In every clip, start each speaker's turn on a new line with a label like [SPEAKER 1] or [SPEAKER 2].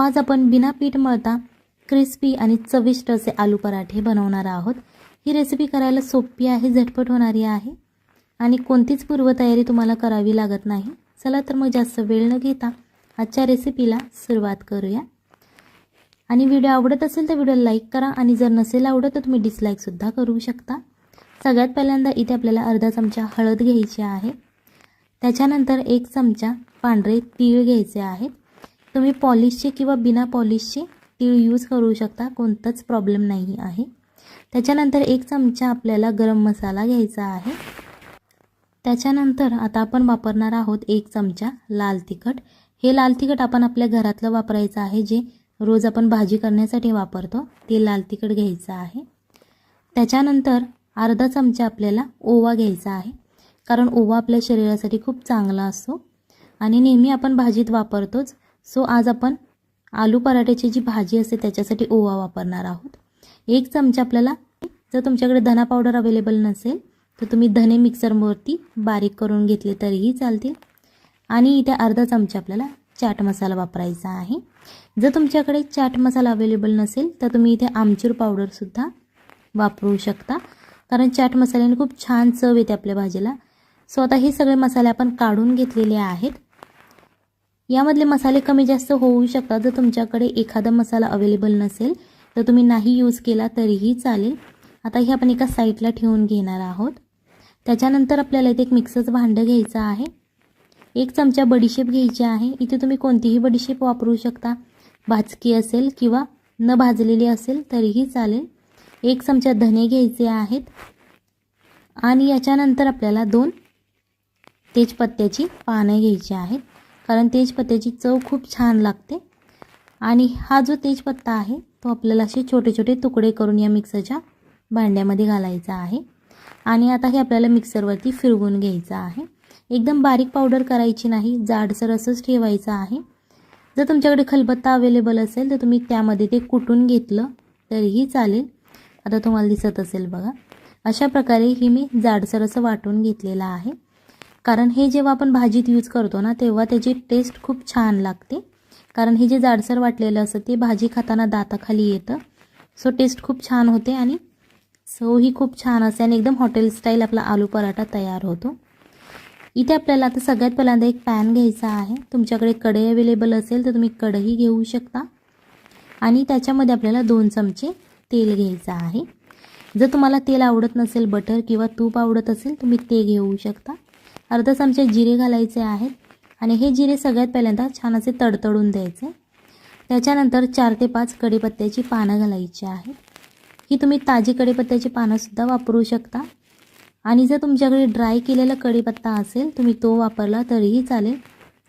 [SPEAKER 1] आज आपण बिना पीठ मळता क्रिस्पी आणि चविष्ट असे आलू पराठे बनवणार आहोत। ही रेसिपी करायला सोपी आहे, झटपट होणारी आहे आणि कोणतीच पूर्वतयारी तुम्हाला करावी लागत नाही। चला तर मग जास्त वेळ न घेता आजच्या रेसिपीला सुरुवात करूया। आणि व्हिडिओ आवडत असेल तर व्हिडिओला लाईक करा आणि जर नसेल आवडत तर तुम्ही डिसलाईक सुद्धा करू शकता। सगळ्यात पहिल्यांदा इथे आपल्याला अर्धा चमचा हळद घ्यायची आहे। त्याच्यानंतर 1 चमचा पांढरे तीळ घ्यायचे आहेत। तुम्ही पॉलिशचे किंवा बिना पॉलिशचे तीळ यूज करू शकता, कोणताच प्रॉब्लेम नाही आहे। त्याच्यानंतर 1 चमचा आपल्याला गरम मसाला घ्यायचा आहे। त्याच्यानंतर आता आपण वापरणार आहोत 1 चमचा लाल तिखट। हे लाल तिखट आपण आपल्या घरातलं वापरायचं आहे, जे रोज आपण भाजी करण्यासाठी वापरतो ते लाल तिखट घ्यायचं आहे। त्याच्यानंतर अर्धा चमचा आपल्याला ओवा घ्यायचा आहे, कारण ओवा आपल्या शरीरासाठी खूप चांगला असतो आणि नेहमी आपण भाजीत वापरतोच। सो आज आपण आलू पराठ्याची जी भाजी असते त्याच्यासाठी ओवा वापरणार आहोत। 1 चमचा आपल्याला, जर तुमच्याकडे धना पावडर अवेलेबल नसेल तर तुम्ही धने मिक्सरवरती बारीक करून घेतले तरीही चालतील। आणि इथे अर्धा चमचा आपल्याला चाट मसाला वापरायचा आहे। जर तुमच्याकडे चाट मसाला अवेलेबल नसेल तर तुम्ही इथे आमचूर पावडर सुद्धा वापरू शकता, कारण चाट मसाल्याने खूप छान चव येते आपल्या भाजीला। सो आता हे सगळे मसाले आपण काढून घेतलेले आहेत। यामधले मसाले कमी जास्त होऊ शकतात। जर तुमच्याकडे एखादा मसाला अवेलेबल नसेल तर तुम्ही नाही यूज केला तरीही चालेल। आता हे आपण एका साईडला ठेवून घेणार आहोत। त्याच्यानंतर आपल्याला इथे एक मिक्सरचं भांडं घ्यायचं आहे। 1 चमचा बडीशेप घ्यायची आहे। इथे तुम्ही कोणतीही बडीशेप वापरू शकता, भाजकी असेल किंवा न भाजलेली असेल तरीही चालेल। 1 चमचा धने घ्यायचे आहेत आणि याच्यानंतर आपल्याला 2 तेजपत्त्याची पाने घ्यायची आहेत, कारण तेजपत्त्याची चव खूप छान लागते। आणि हा जो तेजपत्ता आहे तो आपल्याला असे छोटे छोटे तुकडे करून या मिक्सरच्या भांड्यामध्ये घालायचा आहे। आणि आता हे आपल्याला मिक्सरवरती फिरवून घ्यायचं आहे। एकदम बारीक पावडर करायची नाही, जाडसर असंच ठेवायचं आहे। जर तुमच्याकडे खलबत्ता अवेलेबल असेल तर तुम्ही त्यामध्ये ते कुटून घेतलं तरीही चालेल। आता तुम्हाला दिसत असेल बघा, अशा प्रकारे ही मी जाडसर असं वाटून घेतलेलं आहे, कारण हे जेव्हा आपण भाजीत यूज करतो ना तेव्हा त्याची टेस्ट खूप छान लागते। कारण हे जे जाडसर वाटलेलं असतं ते भाजी खाताना दाताखाली येतं, सो टेस्ट खूप छान होते आणि चव ही खूप छान असते आणि एकदम हॉटेल स्टाईल आपला आलू पराठा तयार होतो। इथे आपल्याला आता सगळ्यात पहिल्यांदा एक पॅन घ्यायचा आहे। तुमच्याकडे कढई अवेलेबल असेल तर तुम्ही कढई घेऊ शकता आणि त्याच्यामध्ये आपल्याला 2 चमचे तेल घ्यायचं आहे। जर तुम्हाला तेल आवडत नसेल, बटर किंवा तूप आवडत असेल तुम्ही ते घेऊ शकता। अर्धा चमचा जिरे घालायचे आहेत आणि हे जिरे सगळ्यात पहिल्यांदा छान असे तडतडून द्यायचे। त्याच्यानंतर 4 ते 5 कढीपत्त्याची पानं घालायची आहेत। ही तुम्ही ताजी कढीपत्त्याची पानं सुद्धा वापरू शकता आणि जर तुमच्याकडे ड्राय केलेला कढीपत्ता असेल तुम्ही तो वापरला तरीही चालेल,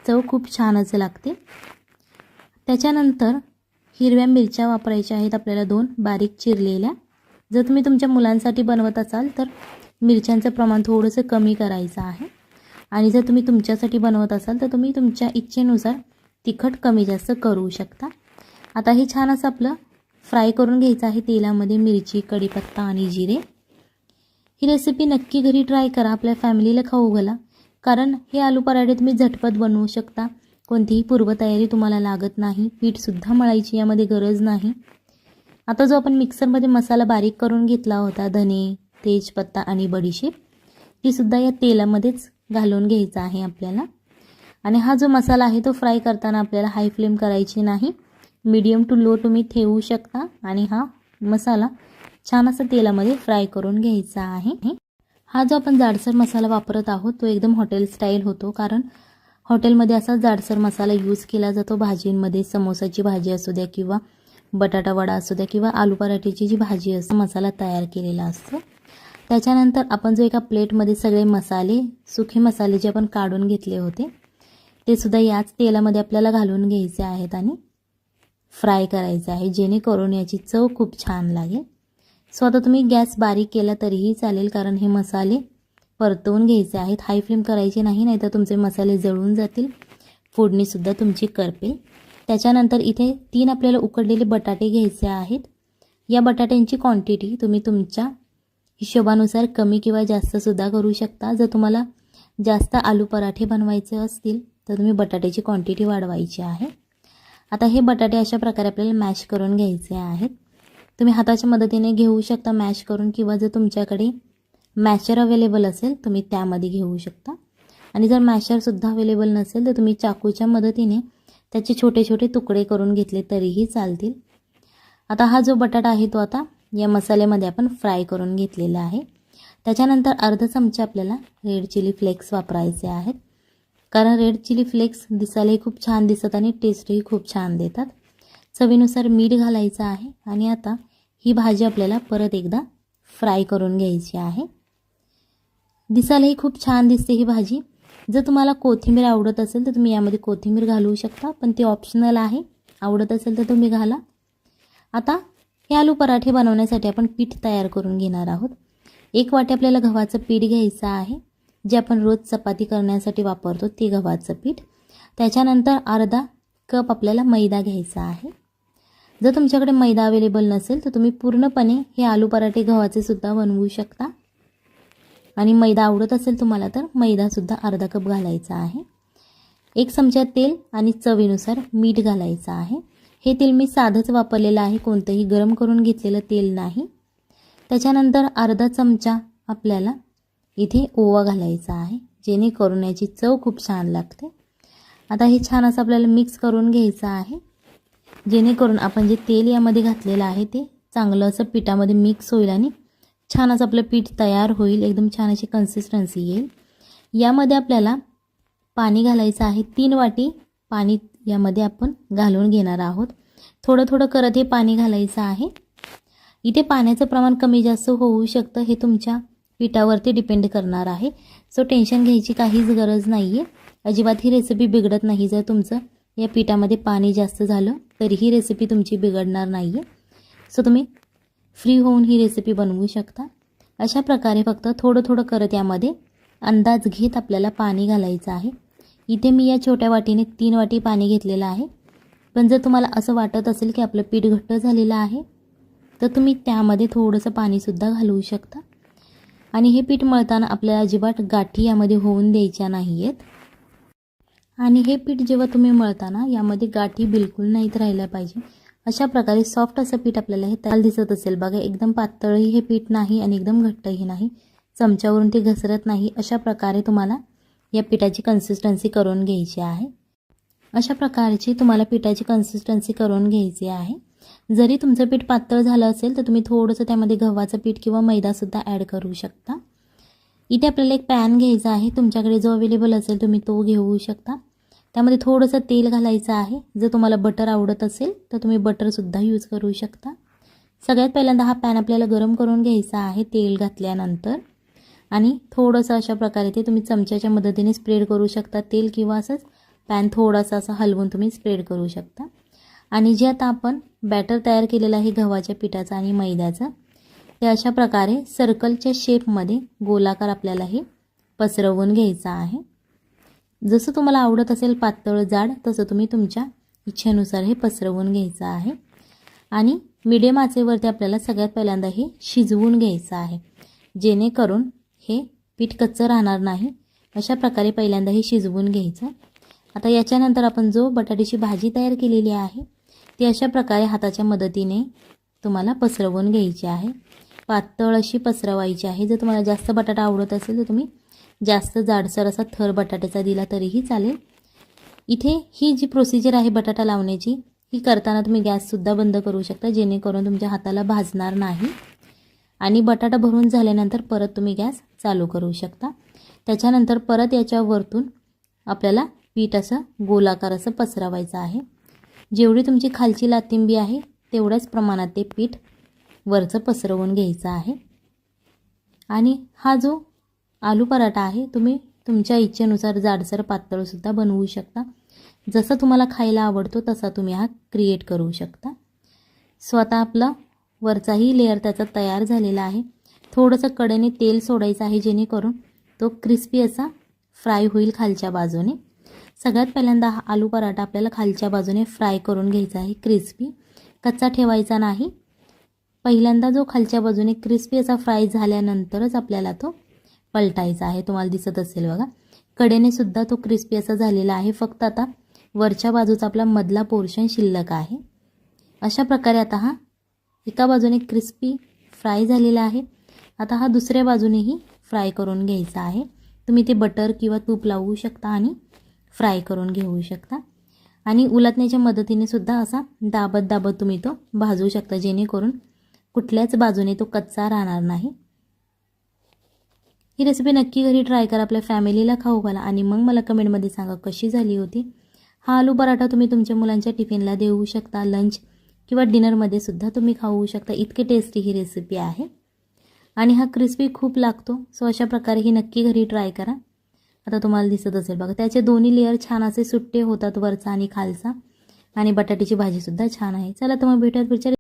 [SPEAKER 1] चव खूप छान असे लागते। त्याच्यानंतर हिरव्या मिरच्या वापरायच्या आहेत आपल्याला 2 बारीक चिरलेल्या। जर तुम्ही तुमच्या मुलांसाठी बनवत असाल तर मिरच्यांचं प्रमाण थोडंसं कमी करायचं आहे आणि जर तुम्ही तुमच्यासाठी बनवत असाल तर तुम्ही तुमच्या इच्छेनुसार तिखट कमी जास्त करू शकता। आता हे छान असं आपलं फ्राय करून घ्यायचं आहे तेलामध्ये, मिरची, कढीपत्ता आणि जिरे। ही रेसिपी नक्की घरी ट्राय करा, आपल्या फॅमिलीला खाऊ घाला, कारण हे आलू पराठे तुम्ही झटपट बनवू शकता। कोणतीही पूर्वतयारी तुम्हाला लागत नाही, पीठसुद्धा मळायची यामध्ये गरज नाही। आता जो आपण मिक्सरमध्ये मसाला बारीक करून घेतला होता, धने, तेजपत्ता आणि बडीशेप, ती सुद्धा या तेलामध्येच घालून घ्यायचा आहे आपल्याला। आणि हा जो मसाला आहे तो फ्राय करताना आपल्याला हाय फ्लेम करायची नाही, मीडियम टू लो तुम्ही ठेवू शकता आणि हा मसाला छान असं तेलामध्ये फ्राय करून घ्यायचा आहे। हा जो आपण जाडसर मसाला वापरत आहोत तो एकदम हॉटेल स्टाईल होतो, कारण हॉटेलमध्ये असा जाडसर मसाला यूज केला जातो भाजींमध्ये। समोसाची भाजी असू द्या किंवा बटाटा वडा असू द्या किंवा आलू पराठ्याची जी भाजी असते मसाला तयार केलेला असतो। त्याच्यानंतर आपण जो एका प्लेटमध्ये सगळे मसाले, सुखे मसाले जे आपण काढून घेतले होते ते सुद्धा याच तेलामध्ये आपल्याला घालून घ्यायचे आहेत आणि फ्राय करायचे आहे, जेणेकरून याची चव खूप छान लागेल। सो आता तुम्ही गॅस बारीक केला तरीही चालेल, कारण हे मसाले परतवून घ्यायचे आहेत, हाय फ्लेम करायची नाही, नाहीतर तुमचे मसाले जळून जातील, फोडणीसुद्धा तुमची करपेल। त्याच्यानंतर इथे 3 आपल्याला उकडलेले बटाटे घ्यायचे आहेत। या बटाट्यांची क्वांटिटी तुम्ही तुमच्या हिशोबानुसार कमी किंवा जास्त सुद्धा करू शकता। जर तुम्हाला जास्त आलू पराठे बनवायचे असतील तर तुम्ही बटाट्याची क्वांटिटी वाढवायची आहे। आता हे बटाटे अशा प्रकारे आपल्याला मॅश करून घ्यायचे आहेत. तुम्ही हाताच्या मदतीने घेऊ शकता मॅश करून, किंवा जर तुमच्याकडे मॅशर अवेलेबल असेल तुम्ही त्यामध्ये घेऊ शकता. आणि जर मॅशरसुद्धा अवेलेबल नसेल तर तुम्ही चाकूच्या मदतीने त्याचे छोटे छोटे तुकडे करून घेतले तरीही चालतील. आता हा जो बटाटा आहे तो आता या मसाल्यामध्ये आपण फ्राय करून घेतलेला आहे. त्याच्यानंतर अर्धा चमचा आपल्याला रेड चिली फ्लेक्स वापरायचे आहेत, कारण रेड चिली फ्लेक्स दिसायलाही खूप छान दिसतात आणि टेस्टही खूप छान देतात. चवीनुसार मीठ घालायचं आहे. आणि आता ही भाजी आपल्याला परत एकदा फ्राय करून घ्यायची आहे. दिसायलाही खूप छान दिसते ही भाजी. जर तुम्हाला कोथिंबीर आवडत असेल तर तुम्ही यामध्ये कोथिंबीर घालू शकता, पण ते ऑप्शनल आहे. आवडत असेल तर तुम्ही घाला. आता हे आलू पराठे बनवण्यासाठी आपण पीठ तयार करून घेणार आहोत. 1 वाटी आपल्याला गव्हाचं पीठ घ्यायचं आहे, जे आपण रोज चपाती करण्यासाठी वापरतो ते गव्हाचं पीठ. त्याच्यानंतर अर्धा कप आपल्याला मैदा घ्यायचा आहे. जर तुमच्याकडे मैदा अवेलेबल नसेल तर तुम्ही पूर्णपणे हे आलू पराठे गव्हाचे सुद्धा बनवू शकता. आणि मैदा आवडत असेल तुम्हाला तर मैदासुद्धा अर्धा कप घालायचा आहे. 1 चमचा तेल आणि चवीनुसार मीठ घालायचं आहे. हे तेल मी साधंच वापरलेलं आहे, कोणतंही गरम करून घेतलेलं तेल नाही. त्याच्यानंतर अर्धा चमचा आपल्याला इथे ओवा घालायचा आहे, जेणेकरून याची चव खूप छान लागते. आता हे छान असं आपल्याला मिक्स करून घ्यायचं आहे, जेणेकरून आपण जे तेल यामध्ये घातलेलं आहे ते चांगलं असं पिठामध्ये मिक्स होईल आणि छान असं आपलं पीठ तयार होईल. एकदम छान अशी कन्सिस्टन्सी येईल. यामध्ये आपल्याला पाणी घालायचं आहे. 3 वाटी पाणी यामध्ये आपण घालून घेणार आहोत. थोडं थोडं करत हे पाणी घालायचं आहे. इथे पाण्याचं प्रमाण कमी जास्त होऊ शकतं, हे तुमच्या पिठावरती डिपेंड करणार आहे. सो टेन्शन घ्यायची काहीच गरज नाही आहे. अजिबात ही रेसिपी बिघडत नाही. जर तुमचं या पिठामध्ये पाणी जास्त झालं तरीही रेसिपी तुमची बिघडणार नाही आहे. सो तुम्ही फ्री होऊन ही रेसिपी बनवू शकता. अशा प्रकारे फक्त थोडं थोडं करत यामध्ये अंदाज घेत आपल्याला पाणी घालायचं आहे. इथे मी या छोट्या वाटीने 3 वाटी पाणी घेतलेलं आहे. पण जर तुम्हाला असं वाटत असेल की आपलं पीठ घट्ट झालेलं आहे तर तुम्ही त्यामध्ये थोडंसं पाणीसुद्धा घालवू शकता. आणि हे पीठ मळताना आपल्याला अजिबात गाठी यामध्ये होऊन द्यायच्या नाही आहेत. आणि हे पीठ जेव्हा तुम्ही मळताना यामध्ये गाठी बिलकुल नाहीत राहिल्या पाहिजे. अशा प्रकारे सॉफ्ट असं पीठ आपल्याला हे तयार दिसत असेल बघा. एकदम पातळही हे पीठ नाही आणि एकदम घट्टही नाही. चमच्यावरून ते घसरत नाही. अशा प्रकारे तुम्हाला या पिठाची कन्सिस्टन्सी करून घ्यायची आहे. अशा प्रकारची तुम्हाला पिठाची कन्सिस्टन्सी करून घ्यायची आहे. जरी तुमचं पीठ पातळ झालं असेल तर तुम्ही थोडंसं त्यामध्ये गव्हाचं पीठ किंवा मैदासुद्धा ॲड करू शकता. इथे आपल्याला एक पॅन घ्यायचा आहे. तुमच्याकडे जो अवेलेबल असेल तुम्ही तो घेऊ शकता. त्यामध्ये थोडंसं तेल घालायचं आहे. जर तुम्हाला बटर आवडत असेल तर तुम्ही बटरसुद्धा यूज करू शकता. सगळ्यात पहिल्यांदा हा पॅन आपल्याला गरम करून घ्यायचा आहे तेल घातल्यानंतर. आणि थोडंसं अशा प्रकारे ते तुम्ही चमच्याच्या मदतीने स्प्रेड करू शकता तेल, किंवा असंच पॅन थोडासा असं हलवून तुम्ही स्प्रेड करू शकता. आणि जे आता आपण बॅटर तयार केलेलं आहे गव्हाच्या पिठाचं आणि मैद्याचं, ते अशा प्रकारे सर्कलच्या शेपमध्ये गोलाकार आपल्याला हे पसरवून घ्यायचं आहे. जसं तुम्हाला आवडत असेल पातळ जाड तसं तुम्ही तुमच्या इच्छेनुसार हे पसरवून घ्यायचं आहे. आणि मिडियम आचेवरती आपल्याला सगळ्यात पहिल्यांदा हे शिजवून घ्यायचं आहे, जेणेकरून हे पीठ कच्चं राहणार नाही. अशा प्रकारे पहिल्यांदा हे शिजवून घ्यायचं. आता याच्यानंतर आपण जो बटाट्याची भाजी तयार केलेली आहे ती अशा प्रकारे हाताच्या मदतीने तुम्हाला पसरवून घ्यायची आहे. पातळ अशी पसरवायची आहे. जर तुम्हाला जास्त बटाटा आवडत असेल तर तुम्ही जास्त जाडसर असा थर बटाट्याचा दिला तरीही चालेल. इथे ही जी प्रोसिजर आहे बटाटा लावण्याची, ही करताना तुम्ही गॅससुद्धा बंद करू शकता, जेणेकरून तुमच्या हाताला भाजणार नाही. आणि बटाटा भरून झाल्यानंतर परत तुम्ही गॅस चालू करू शकता. त्याच्यानंतर परत याच्या वरतून आपल्याला पीठ असं गोलाकार असं पसरवायचं आहे. जेवढी तुमची खालची लातिंबी आहे तेवढ्याच प्रमाणात ते पीठ वरचं पसरवून घ्यायचं आहे. आणि हा जो आलू पराठा आहे तुम्ही तुमच्या इच्छेनुसार जाडसर पातळसुद्धा बनवू शकता. जसं तुम्हाला खायला आवडतो तसा तुम्ही हा क्रिएट करू शकता. स्वतः आपला वरचाही लेअर त्याचा तयार झालेला आहे. थोडंसं कडेने तेल सोडायचं आहे, जेणेकरून तो क्रिस्पी असा फ्राय होईल खालच्या बाजूने. सगळ्यात पहिल्यांदा हा आलू पराठा आपल्याला खालच्या बाजूने फ्राय करून घ्यायचा आहे, क्रिस्पी. कच्चा ठेवायचा नाही. पहिल्यांदा जो खालच्या बाजूने क्रिस्पी असा फ्राय झाल्यानंतरच आपल्याला तो पलटायचा आहे. तुम्हाला दिसत असेल बघा, कडेने सुद्धा तो क्रिस्पी असा झालेला आहे. फक्त आता वरच्या बाजूचा आपला मधला पोर्शन शिल्लक आहे. अशा प्रकारे आता हा एका बाजूने क्रिस्पी फ्राय झालेला आहे. आता हा दुसऱ्या बाजूनेही फ्राय करून घ्यायचा आहे. तुम्ही ते बटर किंवा तूप लावू शकता आणि फ्राय करून घेऊ शकता. आणि उलटण्याच्या मदतीने सुद्धा असा दाबत दाबत तुम्ही तो भाजू शकता, जेणेकरून कुठल्याच बाजूने तो कच्चा राहणार नाही. ही रेसिपी नक्की घरी ट्राय करा, आपल्या फॅमिलीला खाऊ घाला आणि मग मला कमेंटमध्ये सांगा कशी झाली होती. हा आलू पराठा तुम्ही तुमच्या मुलांच्या टिफिनला देऊ शकता, लंच किंवा डिनरमध्ये सुद्धा तुम्ही खाऊ शकता. इतके टेस्टी ही रेसिपी आहे आणि हा क्रिस्पी खूप लागतो. सो अशा प्रकारे ही नक्की घरी ट्राय करा. आता तुम्हाला दिसत असेल बघा, त्याचे दोन्ही लेअर छान असे सुट्टे होतात, वरचा आणि खालचा. आणि बटाट्याची भाजीसुद्धा छान आहे. चला तर मग भेटूयात पुढच्या